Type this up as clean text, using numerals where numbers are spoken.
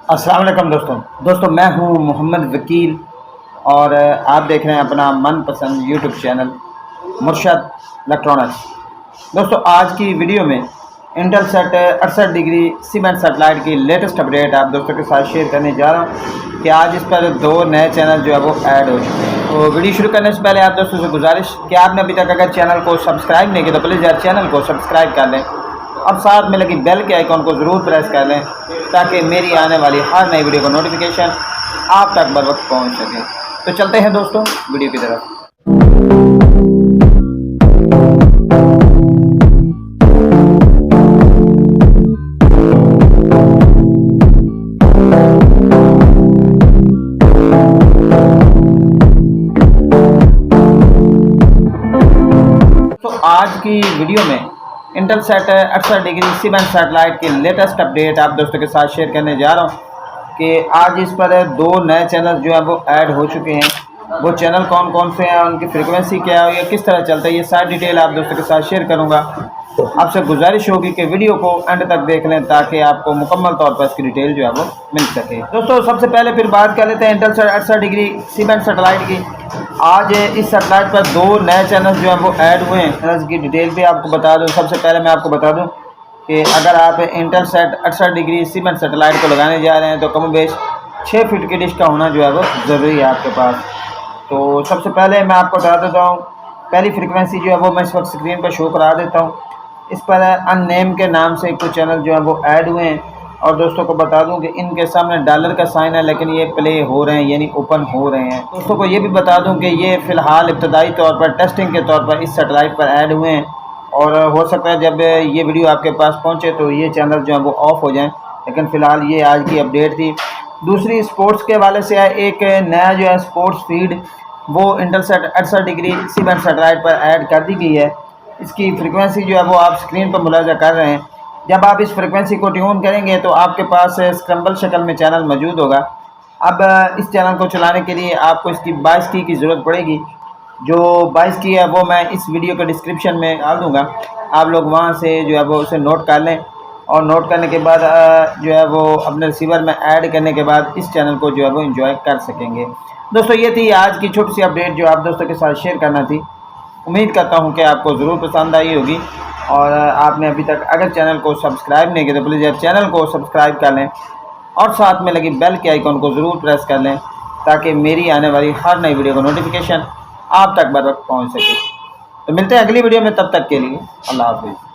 अस्सलाम वालेकुम दोस्तों मैं हूं मोहम्मद वकील और आप देख रहे हैं अपना मनपसंद यूट्यूब चैनल मुर्शद इलेक्ट्रॉनिक्स। दोस्तों आज की वीडियो में इंटेलसेट 68 डिग्री सीमेंट सेटेलाइट की लेटेस्ट अपडेट आप दोस्तों के साथ शेयर करने जा रहा हूं कि आज इस पर 2 नए चैनल जो है वो ऐड हो चुके हैं। तो वीडियो शुरू करने से पहले आप दोस्तों से गुजारिश कि आपने अभी तक अगर चैनल को सब्सक्राइब नहीं किया तो प्लीज़ यार चैनल को सब्सक्राइब कर लें और साथ में लगी बेल के आइकॉन को ज़रूर प्रेस कर लें ताकि मेरी आने वाली हर नई वीडियो का नोटिफिकेशन आप तक बर वक्त पहुँच सके। तो चलते हैं दोस्तों वीडियो की तरफ। तो आज की वीडियो में इंटेलसेट 68 डिग्री सीमेंट सेटेलाइट की लेटेस्ट अपडेट आप दोस्तों के साथ शेयर करने जा रहा हूं कि आज इस पर 2 नए चैनल जो है वो ऐड हो चुके हैं। वो चैनल कौन कौन से हैं, उनकी फ्रीक्वेंसी क्या है, ये किस तरह चलता है, ये सारी डिटेल आप दोस्तों के साथ शेयर करूंगा। आपसे गुजारिश होगी कि वीडियो को एंड तक देख लें ताकि आपको मुकम्मल तौर पर इसकी डिटेल जो है वो मिल सके। दोस्तों सबसे पहले फिर बात कर लेते हैं इंटेलसेट 68 डिग्री सीमेंट सेटेलाइट की। आज इस सेटेलाइट पर 2 नए चैनल जो हैं वो ऐड हुए हैं। इसकी डिटेल भी आपको बता दूं। सबसे पहले मैं आपको बता दूं कि अगर आप इंटेलसेट 68 डिग्री सीमेंट सेटेलाइट को लगाने जा रहे हैं तो कम बेश 6 फीट की डिश का होना जो है वो ज़रूरी है आपके पास। तो सबसे पहले मैं आपको बता देता हूँ, पहली फ्रिक्वेंसी जो है वो मैं इस वक्त स्क्रीन पर शो करा देता हूँ। इस पर अननेम के नाम से कुछ चैनल जो है वो ऐड हुए हैं और दोस्तों को बता दूं कि इनके सामने डॉलर का साइन है लेकिन ये प्ले हो रहे हैं यानी ओपन हो रहे हैं। दोस्तों को ये भी बता दूं कि ये फ़िलहाल इब्तदाई तौर पर टेस्टिंग के तौर पर इस सेटेलाइट पर ऐड हुए हैं और हो सकता है जब ये वीडियो आपके पास पहुंचे तो ये चैनल जो है वो ऑफ हो जाएं, लेकिन फ़िलहाल ये आज की अपडेट थी। दूसरी स्पोर्ट्स के हवाले से है, एक नया जो है स्पोर्ट्स फीड वो इंटेलसेट 68 डिग्री सीमेंट सेटेलाइट पर ऐड कर दी गई है। इसकी फ्रिक्वेंसी जो है वो आप स्क्रीन पर मुलाजा कर रहे हैं। जब आप इस फ्रिक्वेंसी को ट्यून करेंगे तो आपके पास स्क्रम्बल शक्ल में चैनल मौजूद होगा। अब इस चैनल को चलाने के लिए आपको इसकी 22 की ज़रूरत पड़ेगी। जो 22 की है वो मैं इस वीडियो के डिस्क्रिप्शन में डाल दूँगा, आप लोग वहाँ से जो है वो उसे नोट कर लें और नोट करने के बाद जो है वो अपने रिसीवर में ऐड करने के बाद इस चैनल को जो है वो इंजॉय कर सकेंगे। दोस्तों ये थी आज की छोटी सी अपडेट जो आप दोस्तों के साथ शेयर करना थी। उम्मीद करता हूं कि आपको ज़रूर पसंद आई होगी और आपने अभी तक अगर चैनल को सब्सक्राइब नहीं किया तो प्लीज़ यार चैनल को सब्सक्राइब कर लें और साथ में लगी बेल के आइकॉन को ज़रूर प्रेस कर लें ताकि मेरी आने वाली हर नई वीडियो का नोटिफिकेशन आप तक बर वक्त पहुँच सके। तो मिलते हैं अगली वीडियो में, तब तक के लिए अल्लाह हाफ़िज़।